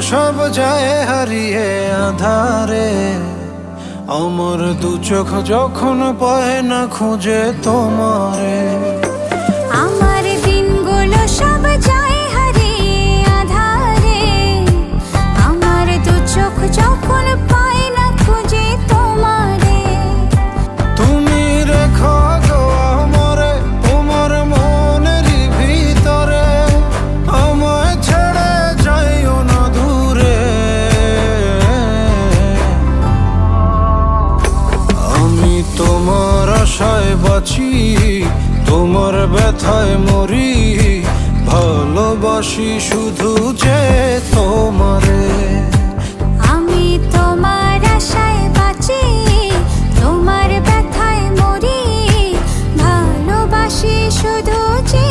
সব যায় হারিয়ে আধারে, আমার দু চোখ যখন পায় না খুঁজে তোমারে। আমার দিনগুলো সব যায় হারিয়ে আধারে, আমার দু চোখ যখন পায় না খুঁজে তোমারে। তুমি রেখো গো আমারে তোমার মনের ভিতরে, আমায় ছেড়ে যাইও না দূরে। আমি তোমার আশায় বাঁচি, তোমার ব্যথায় মরি, ভালোবাসি শুধু যে